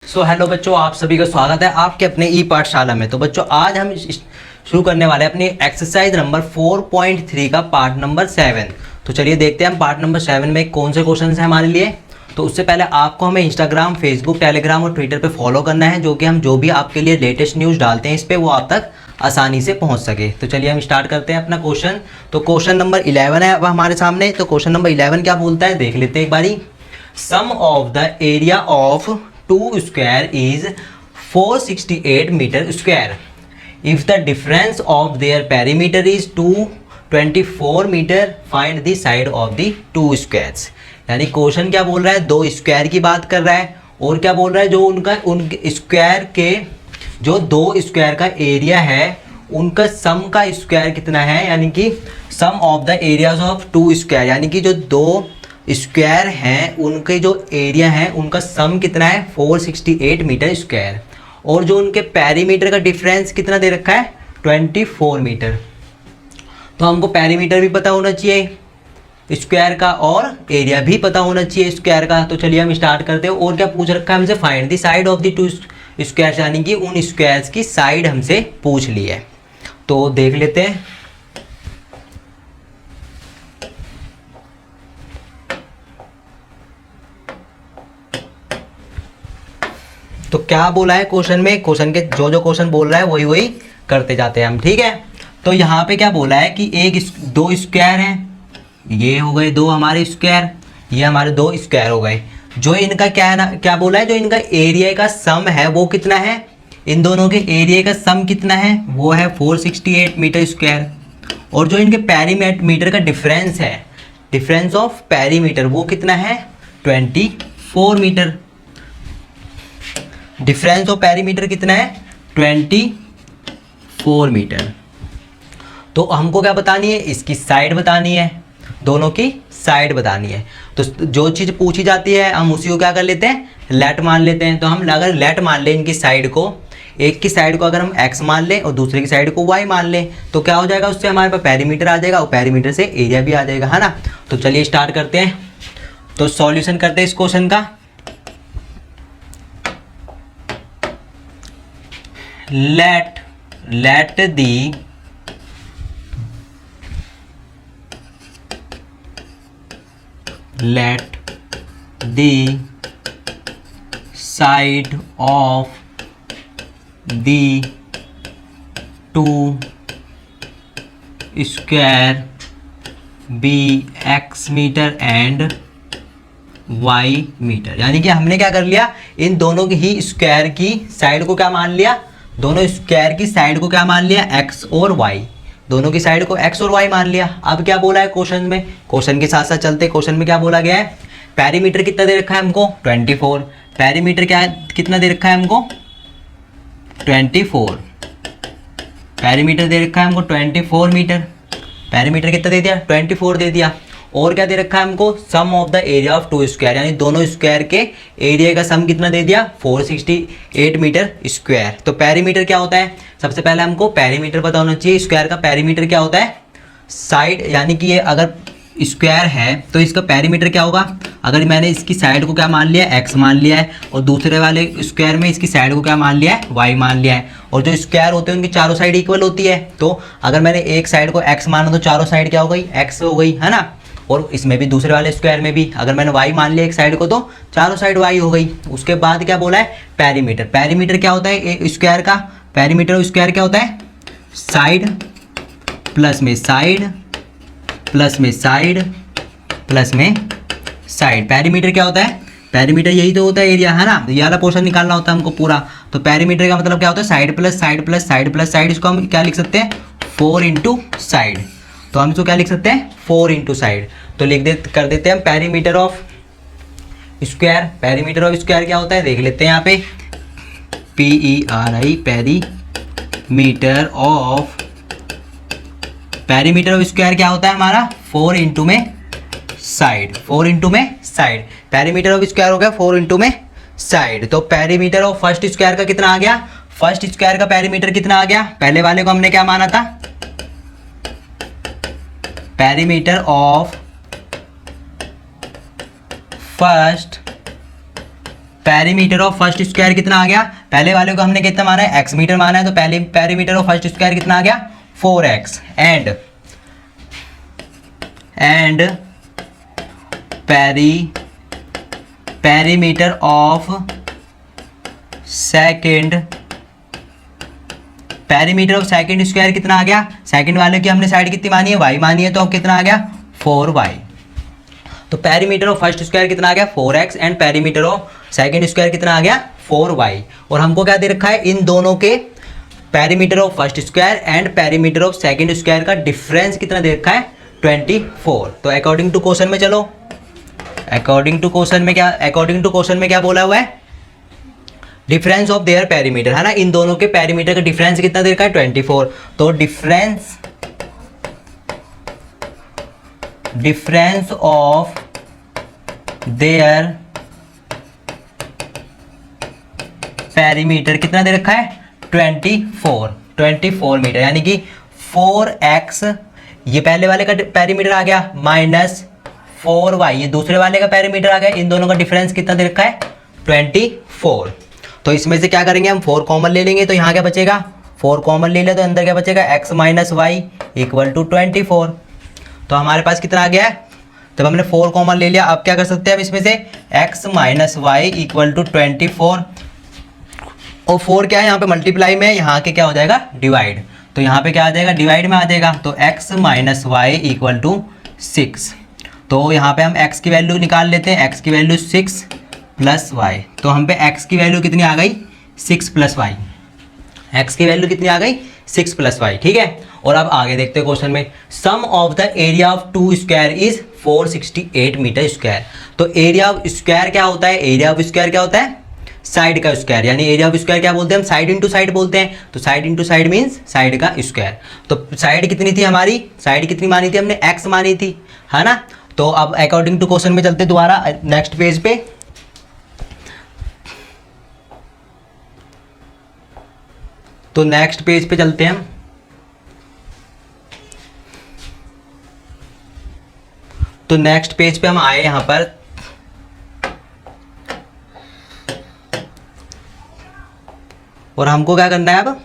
So hello बच्चों, आप सभी का स्वागत है आपके अपने ई पाठशाला में। तो बच्चों आज हम शुरू करने वाले हैं अपनी एक्सरसाइज नंबर 4.3 का पार्ट नंबर 7। तो चलिए देखते हैं हम पार्ट नंबर 7 में कौन से क्वेश्चन हैं हमारे लिए। तो उससे पहले आपको हमें इंस्टाग्राम, फेसबुक, टेलीग्राम और ट्विटर पे फॉलो करना है, जो कि हम जो भी आपके लिए लेटेस्ट न्यूज़ डालते हैं इस पर वो आप तक आसानी से पहुंच सके। तो चलिए हम स्टार्ट करते हैं अपना क्वेश्चन। तो क्वेश्चन नंबर 11 है अब हमारे सामने। तो क्वेश्चन नंबर 11 क्या बोलता है देख लेते हैं एक बारी। Sum of the area of 2 square is 468 metre square. If the difference of their perimeter is 224 metre, find the side of the 2 squares. यानी क्वेश्चन क्या बोल रहा है, 2 स्क्वायर की बात कर रहा है और क्या बोल रहा है, जो उनके स्क्वायर के जो 2 स्क्वायर का एरिया है उनका सम का स्क्वायर कितना है, यानी कि sum of the areas of 2 square, यानी कि जो 2 स्क्वायर हैं उनके जो एरिया है उनका सम कितना है 468 मीटर स्क्वायर। और जो उनके पेरीमीटर का डिफरेंस कितना दे रखा है 24 मीटर। तो हमको पेरीमीटर भी पता होना चाहिए स्क्वायर का और एरिया भी पता होना चाहिए स्क्वायर का। तो चलिए हम स्टार्ट करते हैं। और क्या पूछ रखा है हमसे, find the side of the 2 squares, यानी कि उन स्क्वायर्स की साइड हमसे पूछ ली है। तो देख लेते हैं। तो क्या बोला है क्वेश्चन में, क्वेश्चन के जो क्वेश्चन बोल रहा है वही वही करते जाते हैं हम, ठीक है। तो यहाँ पे क्या बोला है कि 2 स्क्वायर हैं, ये हो गए 2 हमारे स्क्वायर, ये हमारे 2 स्क्वायर हो गए। जो इनका क्या है ना, क्या बोला है, जो इनका एरिया का सम है वो कितना है, इन दोनों के एरिया का सम कितना है वो है 468 मीटर स्क्वायर। और जो इनके पेरीमीटर का डिफरेंस है, डिफरेंस ऑफ पेरीमीटर, वो कितना है 24 मीटर। डिफरेंस ऑफ पेरीमीटर कितना है 24 मीटर। तो हमको क्या बतानी है, इसकी साइड बतानी है, दोनों की साइड बतानी है। तो जो चीज़ पूछी जाती है हम उसी को क्या कर लेते हैं, लेट मान लेते हैं। तो हम अगर लेट मान लें इनकी साइड को, एक की साइड को अगर हम x मान लें और दूसरे की साइड को y मान लें, तो क्या हो जाएगा, उससे हमारे पास पेरीमीटर आ जाएगा और पेरीमीटर से एरिया भी आ जाएगा, है ना। तो चलिए स्टार्ट करते हैं। तो सॉल्यूशन करते हैं इस क्वेश्चन का। let the side of the 2 square be x metre and y metre. यानी कि हमने क्या कर लिया, इन दोनों की ही स्क्वायर की साइड को क्या मान लिया, दोनों स्क्वायर की साइड को क्या मान लिया x और y, दोनों की साइड को x और y मान लिया। अब क्या बोला है क्वेश्चन में, क्वेश्चन के साथ साथ चलते, क्वेश्चन में क्या बोला गया है, पेरीमीटर कितना दे रखा है हमको 24। पेरीमीटर क्या है, कितना दे रखा है हमको 24। पेरीमीटर दे रखा है हमको 24 मीटर। पेरीमीटर कितना दे दिया 24 दे दिया। और क्या दे रखा है हमको, sum of the area of 2 square, यानी दोनों स्क्वायर के एरिया का सम कितना दे दिया 468 मीटर स्क्वायर। तो पेरीमीटर क्या होता है, सबसे पहले हमको पेरीमीटर पता होना चाहिए। स्क्वायर का पेरीमीटर क्या होता है साइड, यानी कि ये अगर स्क्वायर है तो इसका पेरीमीटर क्या होगा, अगर मैंने इसकी साइड को क्या मान लिया x मान लिया है और दूसरे वाले स्क्वायर में इसकी साइड को क्या मान लिया है y मान लिया है। और जो स्क्वायर होते हैं उनकी चारों साइड इक्वल होती है। तो अगर मैंने एक साइड को x माना तो चारों साइड क्या हो गई x हो गई, है ना। और इसमें भी दूसरे वाले स्क्वायर में भी अगर मैंने y मान लिया एक साइड को तो चारों साइड y हो गई। उसके बाद क्या बोला है पेरीमीटर। पेरीमीटर क्या होता है स्क्वायर का, पेरीमीटर और स्क्वायर क्या होता है साइड प्लस में साइड प्लस में साइड प्लस में साइड। पेरीमीटर क्या होता है, पेरीमीटर यही तो होता है एरिया, है ना। ये वाला पोर्शन निकालना होता है हमको पूरा। तो पेरीमीटर का मतलब क्या होता है side plus side plus side plus side. इसको हम क्या लिख सकते हैं 4 इंटू साइड। तो हम इसको क्या लिख सकते हैं 4 इंटू साइड। तो कर देते हैं हम perimeter of square. Perimeter of square क्या होता है देख लेते हैं यहाँ पे, PERI पेरीमीटर ऑफ स्क्वायर क्या होता है हमारा 4 इंटू में साइड, 4 इंटू में साइड। पेरीमीटर ऑफ स्क्वायर हो गया 4 इंटू में साइड। तो पेरीमीटर ऑफ फर्स्ट स्क्वायर का कितना आ गया, फर्स्ट स्क्वायर का पेरीमीटर कितना आ गया, पहले वाले को हमने क्या माना था perimeter of first perimeter of first square कितना आ गया, पहले वाले को हमने कितना माना है, x मीटर माना है, तो पहले पेरीमीटर ऑफ फर्स्ट स्क्वायर कितना आ गया 4x and perimeter of second square कितना आ गया, सेकंड वाले की हमने साइड कितनी मानी है, y मानी है, तो अब कितना आ गया 4y। तो पेरीमीटर ऑफ फर्स्ट स्क्वायर कितना आ गया 4x and perimeter of second square कितना आ गया 4y। और हमको क्या दे रखा है, इन दोनों के perimeter of first square and perimeter of second square का डिफरेंस कितना दे रखा है 24। तो अकॉर्डिंग टू क्वेश्चन में चलो, अकॉर्डिंग टू क्वेश्चन में क्या बोला हुआ है, डिफरेंस ऑफ देयर पेरीमीटर, है ना, इन दोनों के पेरीमीटर का डिफरेंस कितना दे रखा है 24। तो डिफरेंस ऑफ देयर पेरीमीटर कितना दे रखा है 24 मीटर, यानी कि 4x ये पहले वाले का पेरीमीटर आ गया माइनस 4y ये दूसरे वाले का पेरीमीटर आ गया, इन दोनों का डिफरेंस कितना दे रखा है 24। तो इसमें से क्या करेंगे हम 4 कॉमन ले लेंगे, तो यहाँ क्या बचेगा 4 कॉमन ले लिया तो अंदर क्या बचेगा x minus y equal to 24। तो हमारे पास कितना आ गया है, जब हमने 4 कॉमन ले लिया, अब क्या कर सकते हैं हम इसमें से x minus y equal to 24, और 4 क्या है यहाँ पे मल्टीप्लाई में, यहाँ के क्या हो जाएगा डिवाइड, तो यहाँ पे क्या आ जाएगा डिवाइड में आ जाएगा, तो x minus y equal to 6। तो यहाँ पे हम x की वैल्यू निकाल लेते हैं, x की वैल्यू 6 प्लस वाई, तो हम पे x की वैल्यू कितनी आ गई 6 प्लस वाई, x की वैल्यू कितनी आ गई 6 प्लस वाई, ठीक है। और अब आगे देखते हैं क्वेश्चन में, sum of the area of 2 square is 468 metre square. तो एरिया ऑफ स्क्वायर क्या होता है, एरिया ऑफ स्क्वायर क्या होता है साइड का स्क्वायर, यानी एरिया ऑफ स्क्वायर क्या बोलते हैं हम साइड इंटू साइड बोलते हैं, तो side into side means side का स्क्वायर। तो साइड कितनी थी हमारी, साइड कितनी मानी थी हमने x मानी थी, है ना। तो अब अकॉर्डिंग टू क्वेश्चन में चलते दोबारा नेक्स्ट पेज पे, तो नेक्स्ट पेज पे चलते हैं हम। तो नेक्स्ट पेज पे हम आए यहां पर, और हमको क्या करना है अब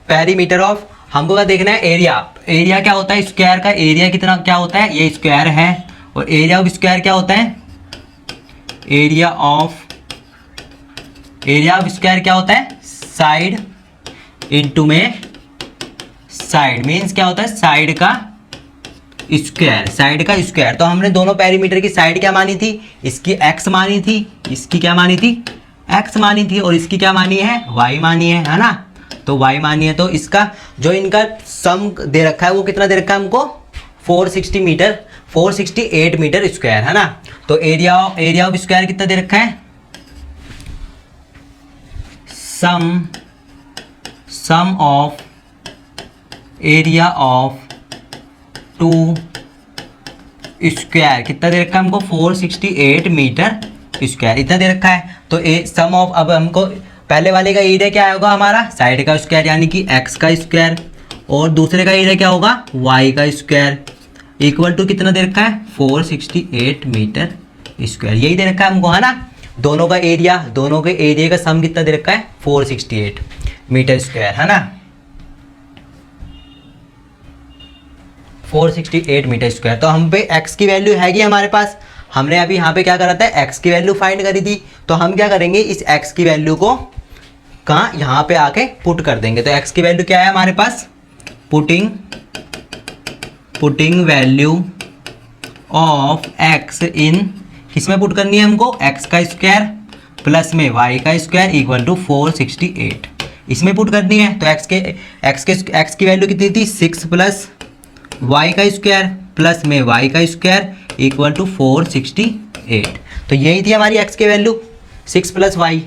पेरीमीटर ऑफ, हमको क्या देखना है एरिया, एरिया क्या होता है स्क्वायर का, एरिया कितना क्या होता है ये स्क्वायर है, और एरिया ऑफ स्क्वायर क्या होता है, एरिया ऑफ स्क्वायर क्या होता है साइड इंटू में साइड, मीन्स क्या होता है साइड का स्क्वायर, साइड का स्क्वायर। तो हमने दोनों पेरीमीटर की साइड क्या मानी थी, इसकी x मानी थी, इसकी क्या मानी थी x मानी थी, और इसकी क्या मानी है y मानी है ना। तो y मानी है, तो इसका जो इनका सम दे रखा है वो कितना दे रखा है हमको 468 मीटर स्क्वायर, है ना। तो एरिया ऑफ स्क्वायर कितना दे रखा है, सम ऑफ एरिया ऑफ 2 स्क्वायर कितना दे रखा है हमको 468 मीटर स्क्वायर इतना दे रखा है। तो सम ऑफ, अब हमको पहले वाले का एरिया क्या होगा हमारा साइड का स्क्वायर यानी कि x का स्क्वायर, और दूसरे का एरिया क्या होगा y का स्क्वायर, इक्वल टू कितना दे रखा है 468 मीटर स्क्वायर, यही दे रखा है हमको, है ना। दोनों के एरिया का सम कितना दे रखा है 468 मीटर स्क्वायर, है ना, 468 मीटर स्क्वायर। तो हम पे x की वैल्यू हैगी हमारे पास, हमने अभी यहाँ पे क्या करा था x की वैल्यू फाइंड करी थी, तो हम क्या करेंगे इस x की वैल्यू को कहाँ यहाँ पे आके पुट कर देंगे। तो x की वैल्यू क्या है हमारे पास, पुटिंग वैल्यू ऑफ x इन, किसमें पुट करनी है हमको x का स्क्वायर प्लस में y का स्क्वायर इक्वल टू 468, इसमें पुट करनी है। तो x की वैल्यू कितनी थी 6 प्लस y का स्क्वायर प्लस में y का स्क्वायर इक्वल टू 468। तो यही थी हमारी x की वैल्यू 6 प्लस y।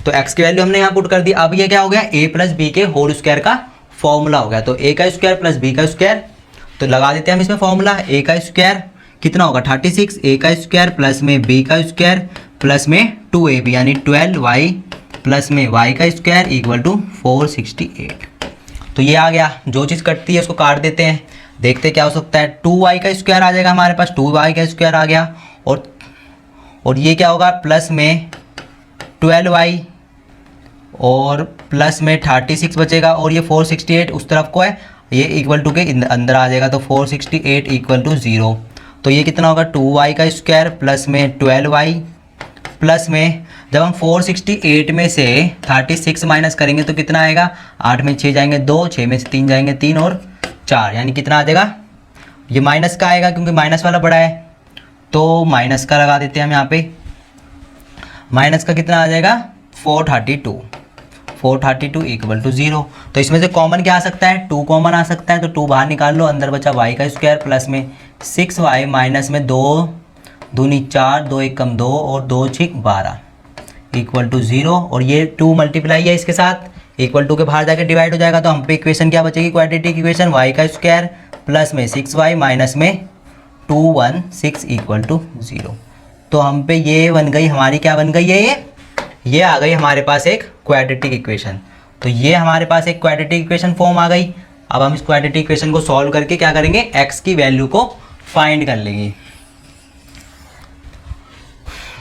तो x की वैल्यू हमने यहाँ पुट कर दी। अब ये क्या हो गया a प्लस बी के होल स्क्वायर का फॉर्मूला हो गया। तो a का स्क्वायर प्लस b का स्क्वायर, तो लगा देते हैं हम इसमें फॉर्मूला। a का स्क्वायर कितना होगा 36, a का स्क्वायर प्लस में b का स्क्वायर प्लस में 2ab यानी 12y प्लस में y का स्क्वायर इक्वल टू 468। तो ये आ गया, जो चीज़ कटती है उसको काट देते हैं, देखते क्या हो सकता है। 2y का स्क्वायर आ जाएगा हमारे पास, 2y का स्क्वायर आ गया, और ये क्या होगा प्लस में 12y और प्लस में 36 बचेगा, और ये 468 उस तरफ को है, ये इक्वल टू के अंदर आ जाएगा, तो 468 इक्वल टू 0। तो ये कितना होगा 2y का स्क्वायर प्लस में 12y प्लस में, जब हम 468 में से 36 माइनस करेंगे तो कितना आएगा, 8 में 6 जाएंगे 2, 6 में से 3 जाएंगे 3 और 4, यानी कितना आ जाएगा, ये माइनस का आएगा क्योंकि माइनस वाला बड़ा है, तो माइनस का लगा देते हैं हम यहाँ पे। माइनस का कितना आ जाएगा 432 इक्वल टू 0। तो इसमें से कॉमन क्या आ सकता है, 2 कॉमन आ सकता है, तो 2 बाहर निकाल लो, अंदर बचा y का स्क्वायर प्लस में 6y माइनस में 2 दूनी 4, 2 1 कम 2 और 2 6 12 इक्वल टू 0। और ये 2 मल्टीप्लाई है इसके साथ, इक्वल टू के बाहर जाकर डिवाइड हो जाएगा, तो हम पे इक्वेशन क्या बचेगी, क्वाड्रेटिक इक्वेशन y का स्क्वायर प्लस में 6y माइनस में 216 इक्वल टू 0। तो हम पे ये बन गई हमारी, क्या बन गई है, ये आ गई हमारे पास एक क्वाड्रेटिक इक्वेशन। तो ये हमारे पास एक क्वाड्रेटिक इक्वेशन फॉर्म आ गई। अब हम इस क्वाड्रेटिक इक्वेशन को सॉल्व करके क्या करेंगे, x की वैल्यू को फाइंड कर लेंगे।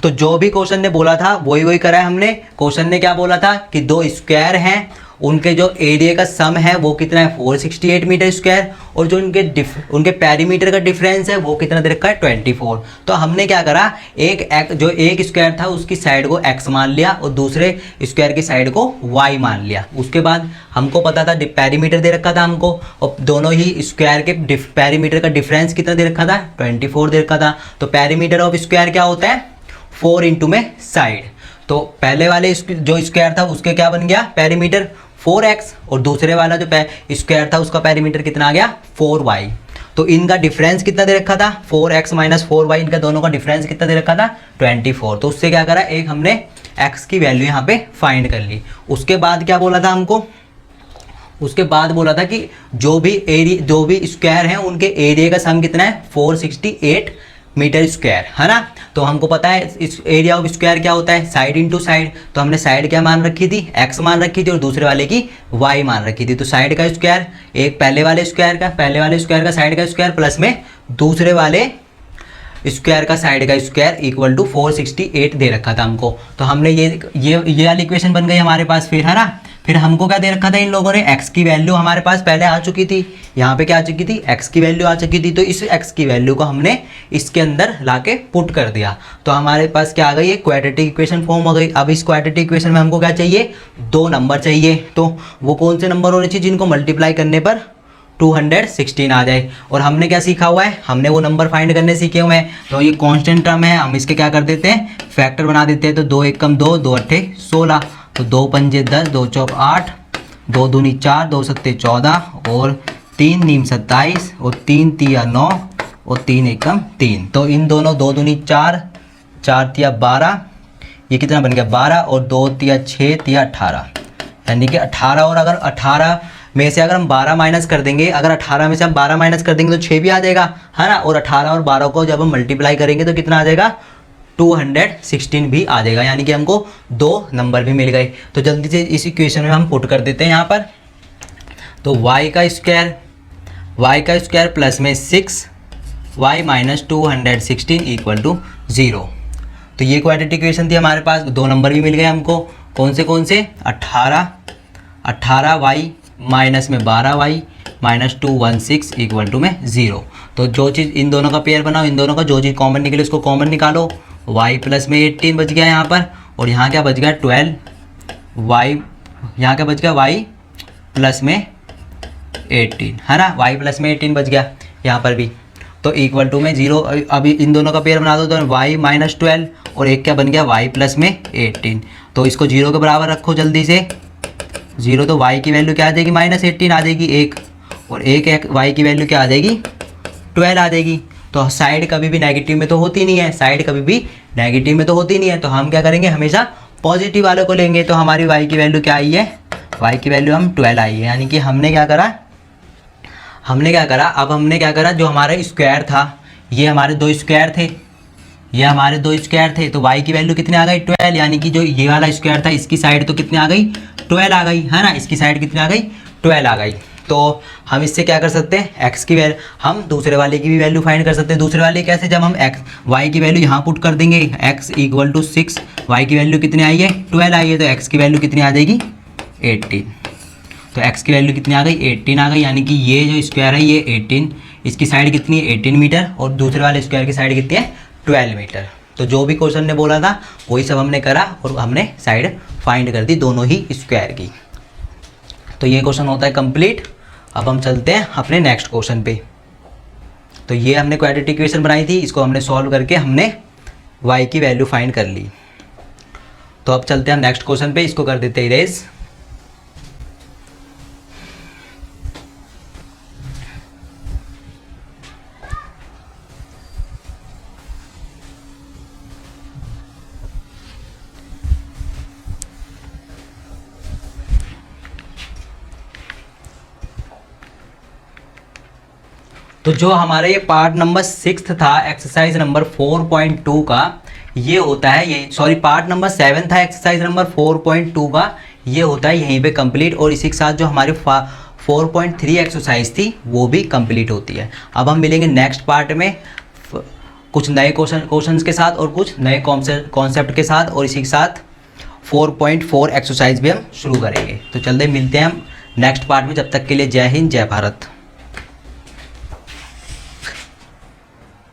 तो जो भी क्वेश्चन ने बोला था वही करा है हमने। क्वेश्चन ने क्या बोला था कि दो स्क्वायर हैं, उनके जो एरिया का सम है वो कितना है 468 मीटर स्क्वायर, और जो उनके पेरीमीटर का डिफरेंस है वो कितना दे रखा है 24। तो हमने क्या करा, जो एक स्क्वायर था उसकी साइड को x मान लिया और दूसरे स्क्वायर की साइड को y मान लिया। उसके बाद हमको पता था पेरीमीटर दे रखा था हमको, और दोनों ही स्क्वायर के पेरीमीटर का डिफरेंस कितना दे रखा था 24 दे रखा था। तो पेरीमीटर ऑफ स्क्वायर क्या होता है 4 इंटू में साइड। तो पहले वाले जो स्क्वायर था उसके क्या बन गया पेरीमीटर 4x, और दूसरे वाला जो स्क्वायर था उसका पेरीमीटर कितना आ गया 4y। तो इनका डिफरेंस कितना दे रखा था 4x माइनस 4y, इनका दोनों का डिफरेंस कितना दे रखा था 24। तो उससे क्या करा, एक हमने x की वैल्यू यहाँ पे फाइंड कर ली। उसके बाद क्या बोला था हमको, उसके बाद बोला था कि जो भी स्क्वायर हैं उनके एरिया का सम कितना है 468 मीटर स्क्वायर, है ना। तो हमको पता है इस एरिया ऑफ स्क्वायर क्या होता है साइड इनटू साइड। तो हमने साइड क्या मान रखी थी x मान रखी थी और दूसरे वाले की y मान रखी थी। तो साइड का स्क्वायर एक पहले वाले स्क्वायर का साइड का स्क्वायर प्लस में दूसरे वाले स्क्वायर का साइड का स्क्वायर इक्वल टू 468 दे रखा था हमको। तो हमने ये वाली इक्वेशन बन गई हमारे पास फिर, है ना। फिर हमको क्या दे रखा था इन लोगों ने, x की वैल्यू हमारे पास पहले आ चुकी थी, यहाँ पे क्या आ चुकी थी x की वैल्यू आ चुकी थी। तो इस x की वैल्यू को हमने इसके अंदर लाके पुट कर दिया, तो हमारे पास क्या आ गई, एक क्वाड्रेटिक इक्वेशन फॉर्म हो गई। अब इस क्वाड्रेटिक इक्वेशन में हमको क्या चाहिए, 2 नंबर चाहिए। तो वो कौन से नंबर होने चाहिए जिनको मल्टीप्लाई करने पर 216 आ जाए। और हमने क्या सीखा हुआ है, हमने वो नंबर फाइंड करने सीखे हुए हैं। तो ये कांस्टेंट टर्म है, हम इसके क्या कर देते हैं फैक्टर बना देते हैं। तो 2 1 कम 2, 2 8 16, तो 2 पंजे 10, 2 चौक 8, 2 दूनी 4, 2 सत्ते 14 और 3 नीम 27 और 3 तिया 9 और 3 एकम 3। तो इन दोनों 2 दूनी 4, 4 तिया 12, ये कितना बन गया 12 और 2 तिया 6 तिया 18, यानी कि 18। और अगर 18 में से अगर हम 12 माइनस कर देंगे, अगर 18 में से हम 12 माइनस कर देंगे तो 6 भी आ जाएगा, है ना। और 18 और 12 को जब हम मल्टीप्लाई करेंगे तो कितना आ जाएगा 216 भी आ जाएगा, यानी कि हमको 2 नंबर भी मिल गए। तो जल्दी से इस इक्वेशन में हम पुट कर देते हैं यहाँ पर। तो y का स्क्वायर प्लस में 6y माइनस 216 इक्वल टू 0। तो ये क्वाड्रेटिक इक्वेशन थी हमारे पास, 2 नंबर भी मिल गए हमको। कौन से 18y माइनस में 12y माइनस 216 इक्वल टू में 0। तो जो चीज़ इन दोनों का पेयर बनाओ, इन दोनों का जो चीज़ कॉमन निकले उसको कॉमन निकालो। y प्लस में 18 बच गया यहाँ पर, और यहाँ क्या बच गया 12, y यहाँ क्या बच गया y प्लस में 18, है ना। y प्लस में 18 बच गया यहाँ पर भी। तो इक्वल टू में 0। अभी इन दोनों का पेयर बना दो तो y माइनस 12 और एक क्या बन गया y प्लस में 18। तो इसको 0 के बराबर रखो जल्दी से, 0। तो y की वैल्यू क्या आ जाएगी माइनस 18 आ जाएगी 1, और एक y की वैल्यू क्या आ जाएगी 12 आ जाएगी। तो साइड कभी भी नेगेटिव में तो होती नहीं है, साइड कभी भी नेगेटिव में तो होती नहीं है। तो हम क्या करेंगे हमेशा पॉजिटिव वाले को लेंगे। तो हमारी y की वैल्यू क्या आई है, y की वैल्यू हम 12 आई है, यानी कि हमने क्या करा अब हमने क्या करा, जो हमारा स्क्वायर था ये हमारे 2 स्क्वायर थे, तो y की वैल्यू कितने आ गई 12, यानी कि जो ये वाला स्क्वायर था इसकी साइड तो कितने आ गई 12 आ गई, है ना। इसकी साइड कितने आ गई 12 आ गई। तो हम इससे क्या कर सकते हैं, x की वैल्यू, हम दूसरे वाले की भी वैल्यू फाइंड कर सकते हैं। दूसरे वाले कैसे, जब हम y की वैल्यू यहाँ पुट कर देंगे, x इक्वल टू 6, y की वैल्यू कितनी आई है 12 आई है, तो x की वैल्यू कितनी आ जाएगी 18। तो x की वैल्यू कितनी आ गई 18 आ गई, यानी कि ये जो स्क्वायर है ये 18, इसकी साइड कितनी है 18 मीटर और दूसरे वाले स्क्वायर की साइड कितनी है 12 मीटर। तो जो भी क्वेश्चन ने बोला था वही सब हमने करा और हमने साइड फाइंड कर दी दोनों ही स्क्वायर की। तो ये क्वेश्चन होता है कंप्लीट। अब हम चलते हैं अपने नेक्स्ट क्वेश्चन पे। तो ये हमने क्वाड्रेटिक इक्वेशन बनाई थी, इसको हमने सॉल्व करके हमने y की वैल्यू फाइंड कर ली। तो अब चलते हैं हम नेक्स्ट क्वेश्चन पे, इसको कर देते हैं इरेज। तो जो हमारे ये पार्ट नंबर 6 था एक्सरसाइज नंबर 4.2 का, ये होता है ये, सॉरी पार्ट नंबर 7 था एक्सरसाइज नंबर 4.2 का, ये होता है यहीं पे कंप्लीट। और इसी के साथ जो हमारी 4.3 एक्सरसाइज थी वो भी कंप्लीट होती है। अब हम मिलेंगे नेक्स्ट पार्ट में कुछ नए क्वेश्चंस के साथ और कुछ नए कॉन्सेप्ट के साथ, और इसी के साथ 4.4 एक्सरसाइज भी हम शुरू करेंगे। तो चलते मिलते हैं हम नेक्स्ट पार्ट में, जब तक के लिए जय हिंद जय भारत।